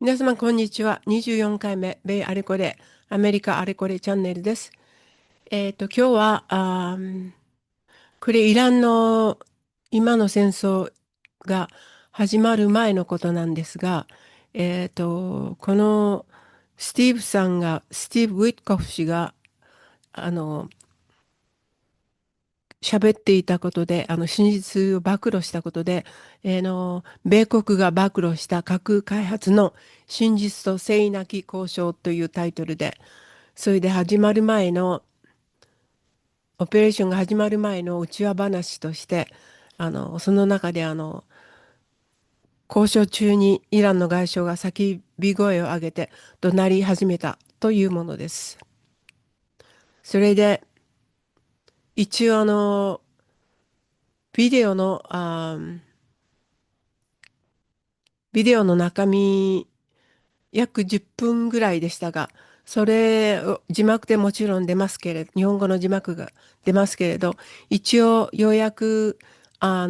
皆様、こんにちは。24回目、米あれこれ、アメリカあれこれチャンネルです。今日は、これ、イランの今の戦争が始まる前のことなんですが、このスティーブ・ウィッコフ氏が、あの、喋っていたことで、真実を暴露したことで、米国が暴露した核開発の真実と誠意なき交渉というタイトルで、それでオペレーションが始まる前の内輪話として、その中で交渉中にイランの外相が叫び声を上げて怒鳴り始めたというものです。それで、一応ビデオの、ビデオの中身、約10分ぐらいでしたが、それを字幕でもちろん出ますけれど、日本語の字幕が出ますけれど、一応ようやく、サ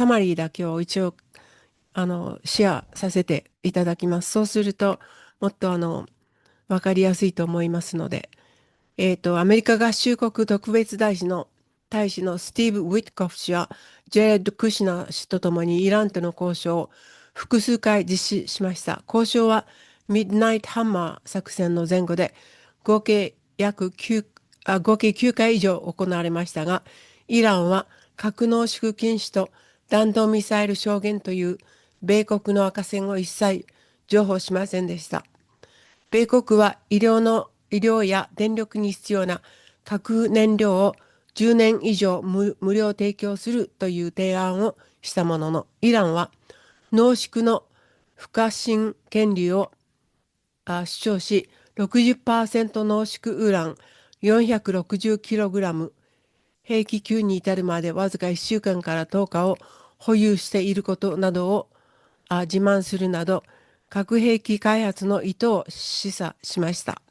マリーだけを一応、シェアさせていただきます。そうすると、もっとわかりやすいと思いますので、アメリカ合衆国特別大使のスティーブ・ウィットコフ氏は、ジェレッド・クシナー氏と共にイランとの交渉を複数回実施しました。交渉はミッドナイト・ハンマー作戦の前後で合計合計9回以上行われましたが、イランは核濃縮禁止と弾道ミサイル証言という米国の赤線を一切譲歩しませんでした。米国は医療や電力に必要な核燃料を10年以上無料提供するという提案をしたものの、イランは濃縮の不可侵権利を主張し、60%濃縮ウラン 460kg 兵器級に至るまでわずか1週間から10日を保有していることなどを自慢するなど、核兵器開発の意図を示唆しました。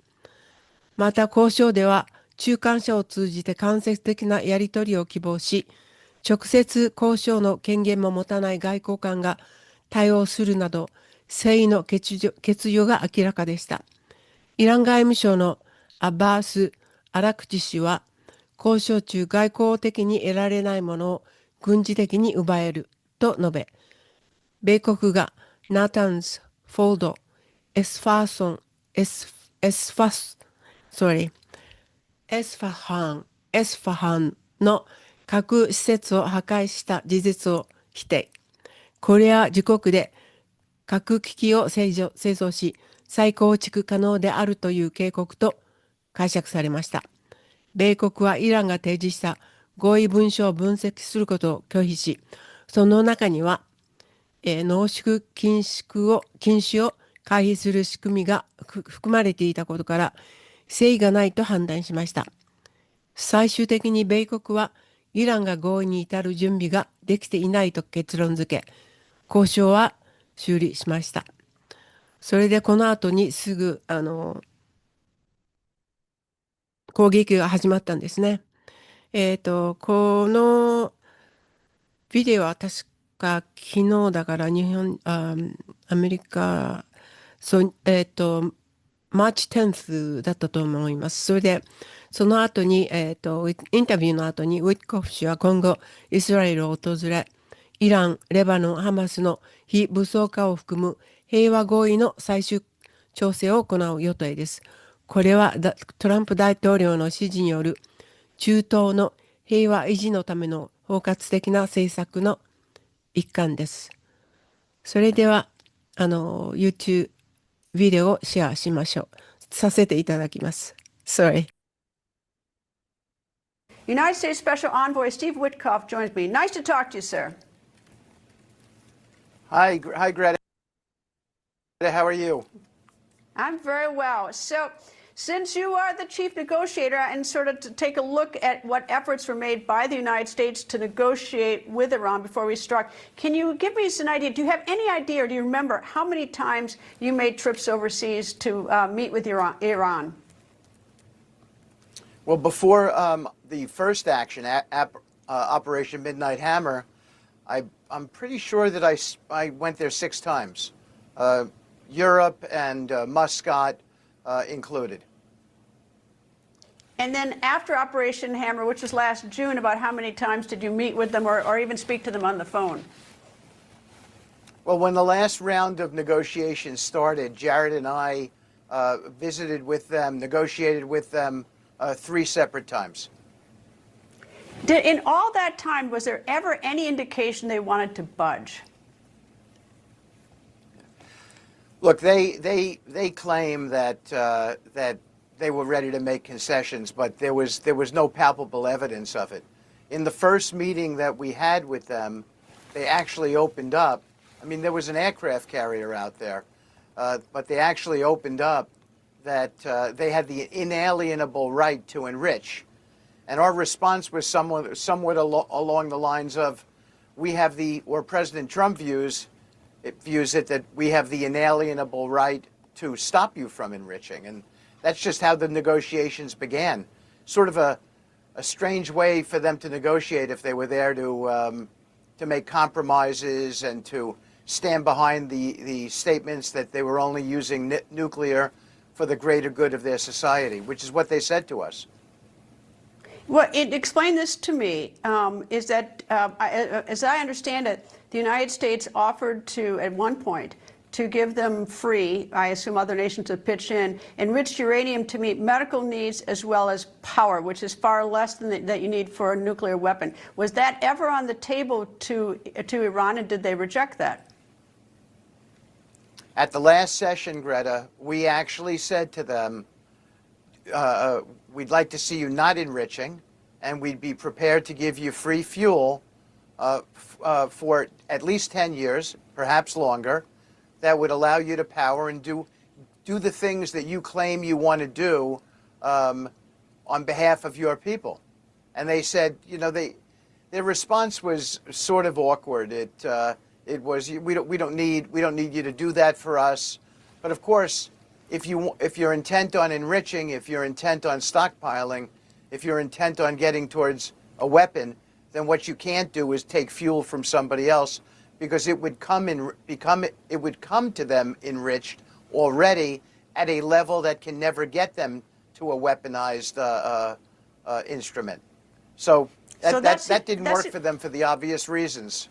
また交渉では、中間者を通じて間接的なやり取りを希望し、直接交渉の権限も持たない外交官が対応するなど、誠意の欠如が明らかでした。イラン外務省のアッバース・アラクチ氏は、交渉中外交的に得られないものを軍事的に奪えると述べ、米国がナタンズ、フォード、エスファーソン、エス、エスファス、sorry、エスファハンの核施設を破壊した事実を否定。これは自国で核機器を製造し、再構築可能であるという警告と解釈されました。米国はイランが提示した合意文書を分析することを拒否し、その中には、濃縮禁止を回避する仕組みが含まれていたことから、誠意がないと判断しました。最終的に米国は、イランが合意に至る準備ができていないと結論付け、交渉は終了しました。それでこの後にすぐ、攻撃が始まったんですね。このビデオは確か昨日だからアメリカ、そう、マーチ10だったと思います。それで、その後に、インタビューの後に、ウィットコフ氏は今後、イスラエルを訪れ、イラン、レバノン、ハマスの非武装化を含む平和合意の最終調整を行う予定です。これはトランプ大統領の指示による中東の平和維持のための包括的な政策の一環です。それでは、YouTube ビデオをシェアしましょう。させていただきます。Sorry. United States Special Envoy Steve Witkoff joins me. Nice to talk to you, sir. Hi, Greta. How are you? I'm very well. So, since you are the chief negotiator and sort of to take a look at what efforts were made by the United States to negotiate with Iran before we struck, can you give me an idea? Do you have any idea or do you remember how many times you made trips overseas to meet with Iran? Well, before the first action, Operation Midnight Hammer, I'm pretty sure that I went there 6 times. Europe and Muscat included. And then after Operation Hammer, which was last June, about how many times did you meet with them or even speak to them on the phone? Well, when the last round of negotiations started, Jared and I visited with them, negotiated with them 3 separate times. In all that time, was there ever any indication they wanted to budge? Look, they claim that that they were ready to make concessions, but there was no palpable evidence of it. In the first meeting that we had with them, they actually opened up. I mean, there was an aircraft carrier out there, but they actually opened up that they had the inalienable right to enrich. And our response was somewhat along the lines of, or President Trump views it that we have the inalienable right to stop you from enriching. And that's just how the negotiations began. Sort of a strange way for them to negotiate if they were there to make compromises and to stand behind the statements that they were only using nuclear for the greater good of their society, which is what they said to us. Well, explain this to me, is that, as I understand it, the United States offered to, at one point, to give them free, I assume other nations have pitched in, enriched uranium to meet medical needs as well as power, which is far less than that you need for a nuclear weapon. Was that ever on the table to Iran, and did they reject that? At the last session, Greta, we actually said to them, we'd like to see you not enriching, and we'd be prepared to give you free fuel for at least 10 years, perhaps longer, that would allow you to power and do the things that you claim you want to do on behalf of your people. And they said, you know, their response was sort of awkward. It was, we don't need you to do that for us. But of course, if you're intent on enriching, if you're intent on stockpiling, if you're intent on getting towards a weapon, then what you can't do is take fuel from somebody else, because it would come to them enriched already at a level that can never get them to a weaponized instrument. So that didn't work for them for the obvious reasons.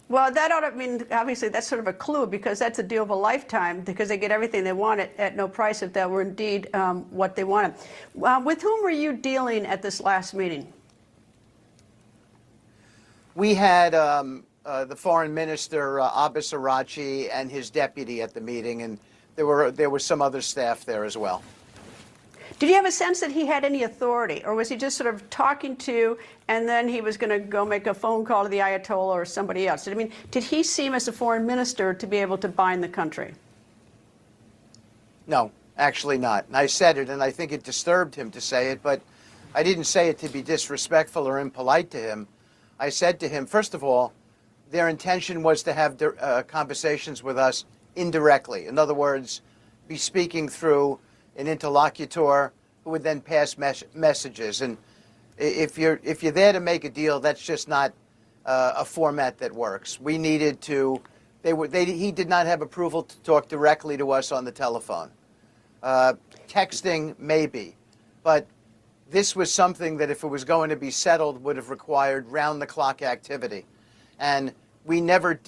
Well, that ought to mean, obviously, that's sort of a clue, because that's a deal of a lifetime, because they get everything they want at no price if that were indeed what they wanted. With whom were you dealing at this last meeting? We had the foreign minister, Abbas Arachi, and his deputy at the meeting, and there was some other staff there as well. Did you have a sense that he had any authority, or was he just sort of talking to you, and then he was going to go make a phone call to the Ayatollah or somebody else? Did he seem as a foreign minister to be able to bind the country? No, actually not. And I said it, and I think it disturbed him to say it, but I didn't say it to be disrespectful or impolite to him. I said to him, first of all, their intention was to have conversations with us indirectly. In other words, be speaking through an interlocutor who would then pass messages. And if you're there to make a deal, that's just not a format that works. We needed to. He did not have approval to talk directly to us on the telephone. Texting, maybe, but this was something that, if it was going to be settled, would have required round-the-clock activity, and we never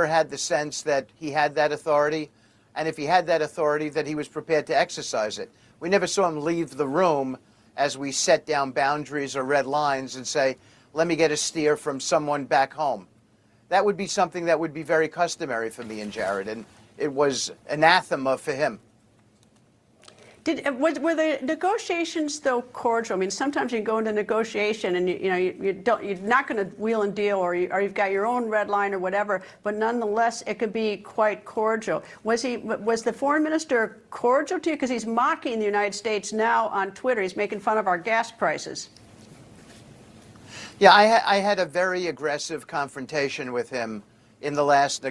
had the sense that he had that authority. And if he had that authority, that he was prepared to exercise it. We never saw him leave the room as we set down boundaries or red lines and say, let me get a steer from someone back home. That would be something that would be very customary for me and Jared, and it was anathema for him. Were the negotiations, though, cordial? I mean, sometimes you go into negotiation and you're not going to wheel and deal, or you've got your own red line or whatever, but nonetheless, it could be quite cordial. Was the foreign minister cordial to you? Because he's mocking the United States now on Twitter. He's making fun of our gas prices. Yeah, I had a very aggressive confrontation with him in the last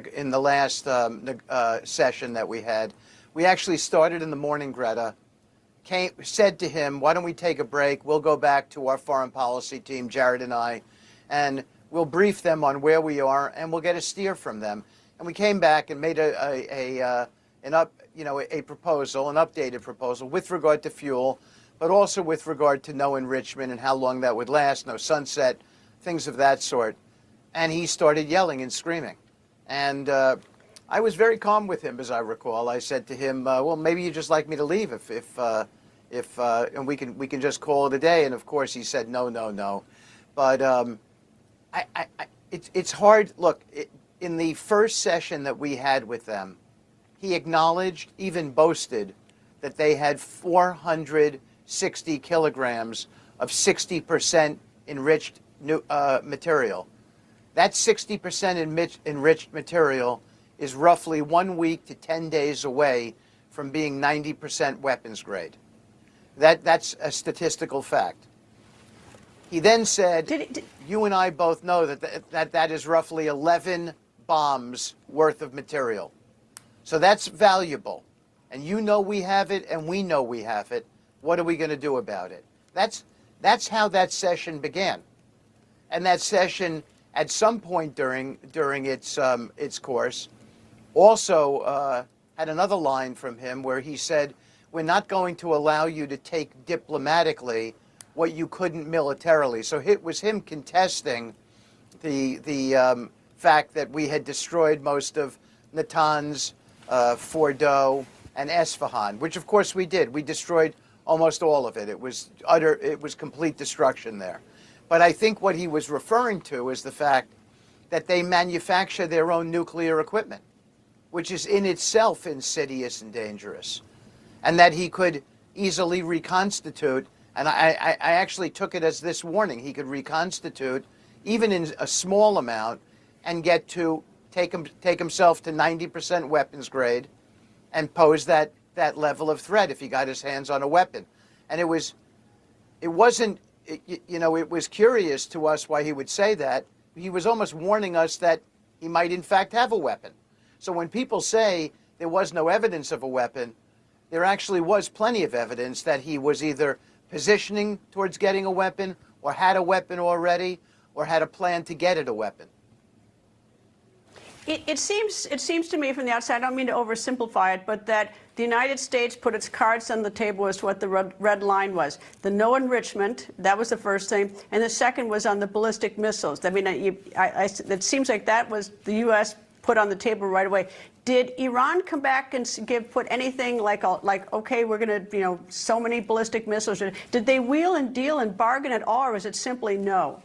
session that we had. We actually started in the morning, Greta. Said to him, why don't we take a break? We'll go back to our foreign policy team, Jared and I, and we'll brief them on where we are, and we'll get a steer from them. And we came back and made a proposal, an updated proposal with regard to fuel, but also with regard to no enrichment and how long that would last, no sunset, things of that sort. And he started yelling and screaming. And I was very calm with him, as I recall. I said to him, well, maybe you'd just like me to leave and we can just call it a day. And of course he said, no. But it's hard. Look, in the first session that we had with them, he acknowledged, even boasted, that they had 460 kilograms of 60% enriched material. That 60% enriched material is roughly 1 week to 10 days away from being 90% weapons grade. That's a statistical fact. He then said, you and I both know that is roughly 11 bombs worth of material. So that's valuable. And you know we have it, and we know we have it. What are we going to do about it? That's how that session began. And that session, at some point during its course, also had another line from him where he said, we're not going to allow you to take diplomatically what you couldn't militarily. So it was him contesting the fact that we had destroyed most of Natanz, Fordo, and Esfahan, which of course we did. We destroyed almost all of it. It was complete destruction there. But I think what he was referring to is the fact that they manufacture their own nuclear equipment, which is in itself insidious and dangerous, and that he could easily reconstitute. And I actually took it as this warning. He could reconstitute, even in a small amount, and get to take himself to 90% weapons grade and pose that level of threat if he got his hands on a weapon. And it was curious to us why he would say that. He was almost warning us that he might in fact have a weapon. So when people say there was no evidence of a weapon, there actually was plenty of evidence that he was either positioning towards getting a weapon, or had a weapon already, or had a plan to get it a weapon. It seems to me from the outside, I don't mean to oversimplify it, but that the United States put its cards on the table as to what the red line was. The no enrichment, that was the first thing, and the second was on the ballistic missiles. I mean, it seems like that was the U.S. put on the table right away. Did Iran come back and put anything like okay, we're going to, so many ballistic missiles? Did they wheel and deal and bargain at all, or was it simply no?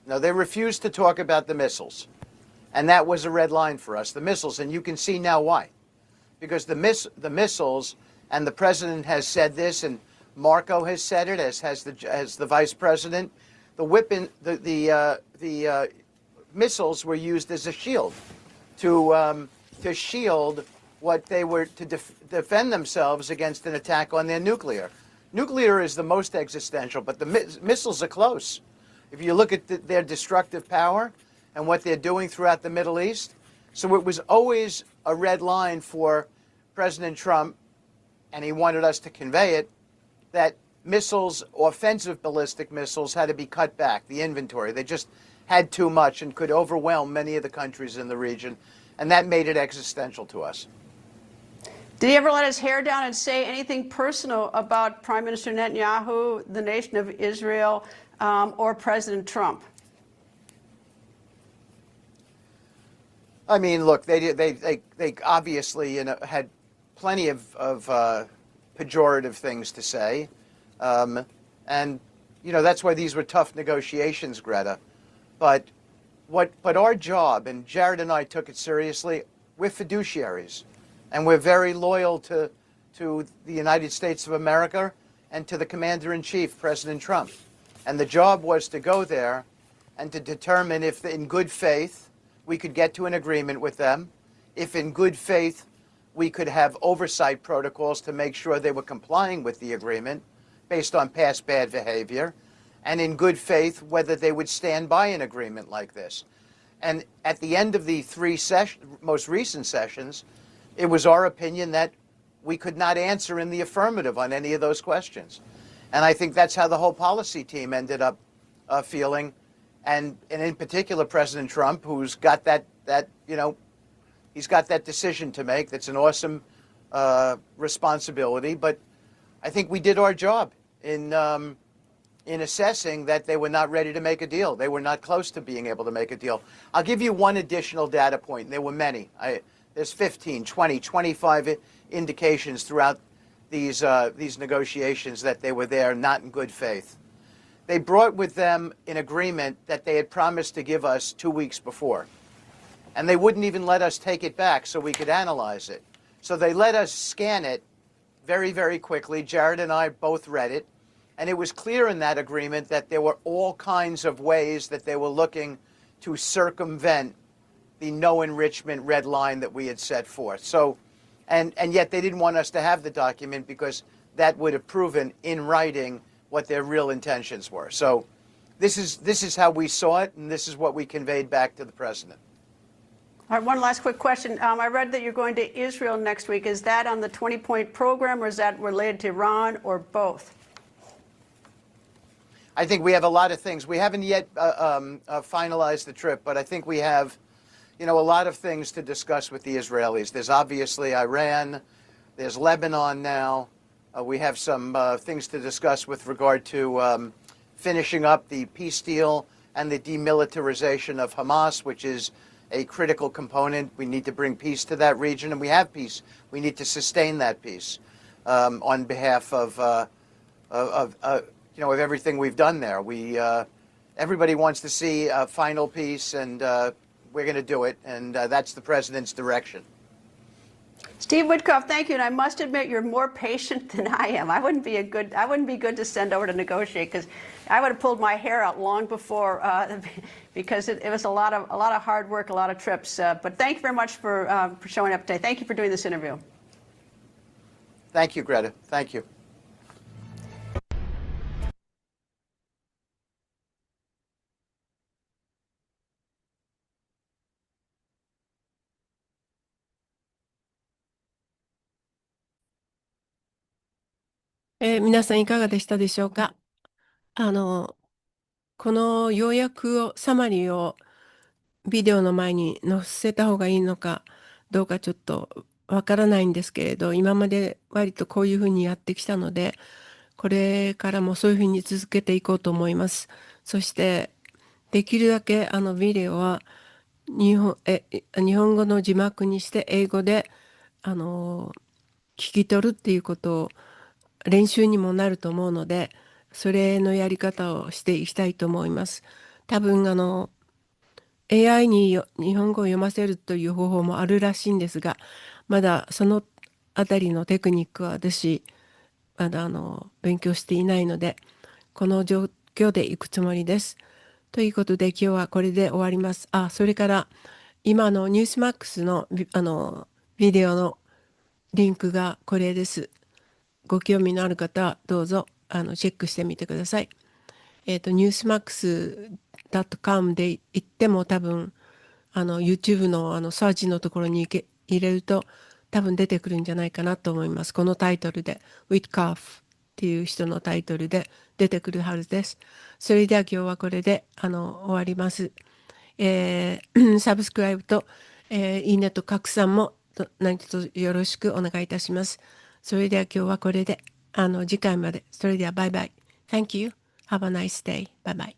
No, they refused to talk about the missiles. And that was a red line for us, the missiles. And you can see now why. Because the missiles, and the president has said this, and Marco has said it, as has the vice president, the missiles were used as a shield to shield what they were to defend themselves against an attack on their nuclear. Nuclear is the most existential, but the missiles are close. If you look at their destructive power and what they're doing throughout the Middle East. So it was always a red line for President Trump, and he wanted us to convey it, that missiles, offensive ballistic missiles, had to be cut back, the inventory. They just had too much and could overwhelm many of the countries in the region, and that made it existential to us. Did he ever let his hair down and say anything personal about Prime Minister Netanyahu, the nation of Israel, or President Trump? I mean, look, they obviously had plenty of pejorative things to say, and that's why these were tough negotiations, Greta. But our job, and Jared and I took it seriously, we're fiduciaries, and we're very loyal to the United States of America and to the Commander-in-Chief, President Trump. And the job was to go there and to determine if, in good faith, we could get to an agreement with them, if in good faith we could have oversight protocols to make sure they were complying with the agreement based on past bad behavior, and in good faith whether they would stand by an agreement like this. And at the end of the three most recent sessions, it was our opinion that we could not answer in the affirmative on any of those questions. And I think that's how the whole policy team ended up feeling. And in particular, President Trump, who's got that that, he's got that decision to make. That's an awesome responsibility. But I think we did our job in assessing that they were not ready to make a deal. They were not close to being able to make a deal. I'll give you one additional data point, and there were many. There's 15, 20, 25 indications throughout these negotiations that they were there not in good faith. They brought with them an agreement that they had promised to give us 2 weeks before. And they wouldn't even let us take it back so we could analyze it. So they let us scan it very, very quickly. Jared and I both read it. And it was clear in that agreement that there were all kinds of ways that they were looking to circumvent the no enrichment red line that we had set forth. So, and yet they didn't want us to have the document because that would have proven in writing what their real intentions were. So this is how we saw it, and this is what we conveyed back to the president. All right, one last quick question. I read that you're going to Israel next week. Is that on the 20-point program, or is that related to Iran, or both? I think we have a lot of things. We haven't yet finalized the trip, but I think we have, a lot of things to discuss with the Israelis. There's obviously Iran. There's Lebanon now. We have some things to discuss with regard to finishing up the peace deal and the demilitarization of Hamas, which is a critical component. We need to bring peace to that region, and we have peace. We need to sustain that peace on behalf of everything we've done there. Everybody wants to see a final peace, and we're going to do it, and that's the president's direction. Steve Witkoff, thank you. And I must admit, you're more patient than I am. I wouldn't be good to send over to negotiate, because I would have pulled my hair out long before, because it was a lot of hard work, a lot of trips. But thank you very much for showing up today. Thank you for doing this interview. Thank you, Greta. Thank you.皆さんいかがでしたでしょうか。あの、この要約を、サマリーをビデオの前に載せた方がいいのかどうかちょっとわからないんですけれど、今まで割とこういうふうにやってきたので、これからもそういうふうに続けていこうと思います。そして、できるだけビデオは日本語の字幕にして英語で聞き取るっていうことを練習にもなると思うので、それのやり方をしていきたいと思います。多分AI に日本語を読ませるという方法もあるらしいんですが、まだそのあたりのテクニックは私、まだ勉強していないので、この状況で行くつもりです。ということで今日はこれで終わります。それから今のニュースマックスのビデオのリンクがこれです。ご興味のある方はどうぞチェックしてみてください。newsmax.com で行っても多分YouTube のサーチのところに入れると多分出てくるんじゃないかなと思います。このタイトルで Witkoff っていう人のタイトルで出てくるはずです。それでは今日はこれで終わります。サブスクライブと、いいねと拡散も何卒よろしくお願いいたします。それでは今日はこれで次回まで。それではバイバイ。Thank you. Have a nice day. Bye bye.